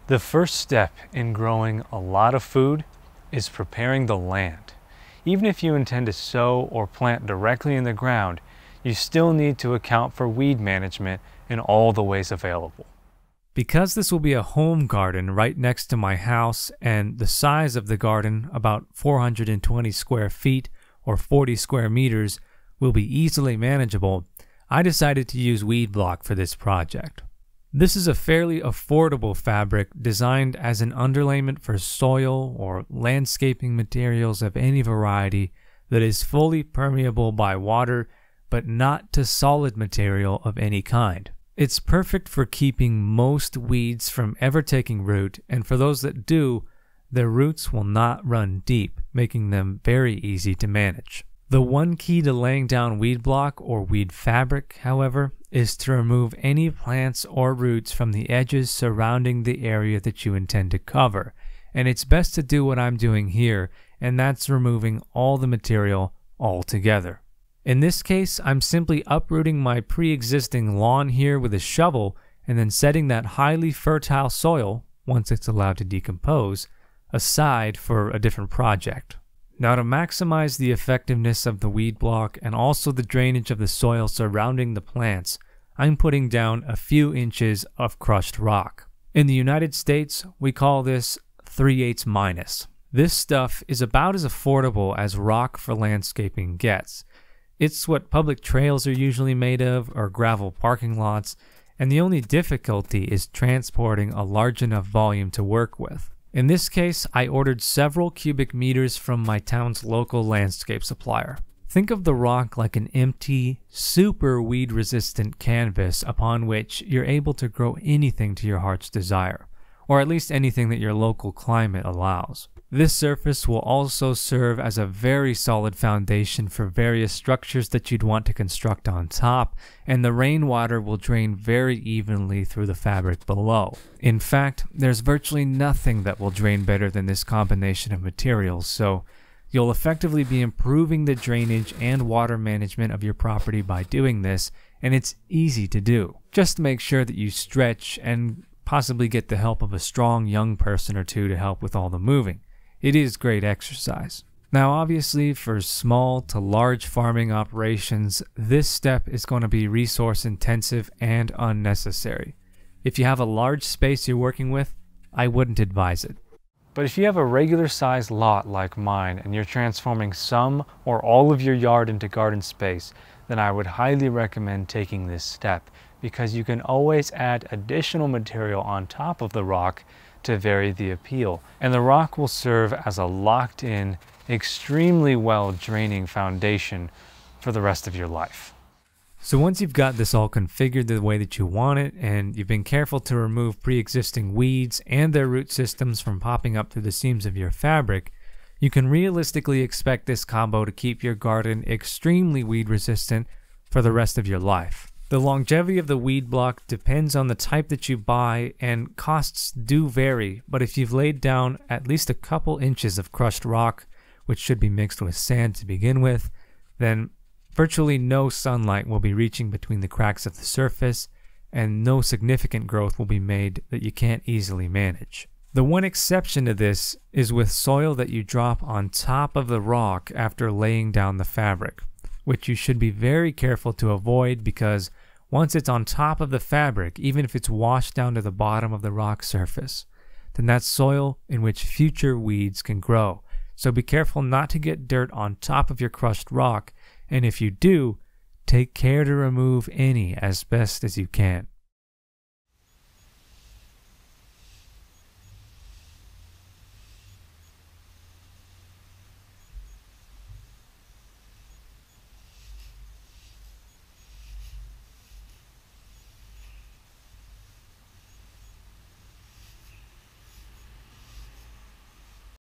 The first step in growing a lot of food is preparing the land. Even if you intend to sow or plant directly in the ground, you still need to account for weed management in all the ways available. Because this will be a home garden right next to my house and the size of the garden, about 420 square feet or 40 square meters, will be easily manageable, I decided to use weed block for this project. This is a fairly affordable fabric designed as an underlayment for soil or landscaping materials of any variety that is fully permeable by water but not to solid material of any kind. It's perfect for keeping most weeds from ever taking root, and for those that do, their roots will not run deep, making them very easy to manage. The one key to laying down weed block or weed fabric, however, is to remove any plants or roots from the edges surrounding the area that you intend to cover. And it's best to do what I'm doing here, and that's removing all the material altogether. In this case, I'm simply uprooting my pre-existing lawn here with a shovel and then setting that highly fertile soil, once it's allowed to decompose, aside for a different project. Now, to maximize the effectiveness of the weed block and also the drainage of the soil surrounding the plants, I'm putting down a few inches of crushed rock. In the United States, we call this 3/8-. This stuff is about as affordable as rock for landscaping gets. It's what public trails are usually made of, or gravel parking lots, and the only difficulty is transporting a large enough volume to work with. In this case, I ordered several cubic meters from my town's local landscape supplier. Think of the rock like an empty, super weed-resistant canvas upon which you're able to grow anything to your heart's desire, or at least anything that your local climate allows. This surface will also serve as a very solid foundation for various structures that you'd want to construct on top, and the rainwater will drain very evenly through the fabric below. In fact, there's virtually nothing that will drain better than this combination of materials, so you'll effectively be improving the drainage and water management of your property by doing this, and it's easy to do. Just make sure that you stretch and possibly get the help of a strong young person or two to help with all the moving. It is great exercise. Now, obviously, for small to large farming operations, this step is going to be resource intensive and unnecessary. If you have a large space you're working with, I wouldn't advise it. But if you have a regular sized lot like mine and you're transforming some or all of your yard into garden space, then I would highly recommend taking this step, because you can always add additional material on top of the rock to vary the appeal, and the rock will serve as a locked-in, extremely well draining foundation for the rest of your life. So once you've got this all configured the way that you want it, and you've been careful to remove pre-existing weeds and their root systems from popping up through the seams of your fabric, you can realistically expect this combo to keep your garden extremely weed resistant for the rest of your life. The longevity of the weed block depends on the type that you buy, and costs do vary, but if you've laid down at least a couple inches of crushed rock, which should be mixed with sand to begin with, then virtually no sunlight will be reaching between the cracks of the surface, and no significant growth will be made that you can't easily manage. The one exception to this is with soil that you drop on top of the rock after laying down the fabric, which you should be very careful to avoid, because once it's on top of the fabric, even if it's washed down to the bottom of the rock surface, then that's soil in which future weeds can grow. So be careful not to get dirt on top of your crushed rock, and if you do, take care to remove any as best as you can.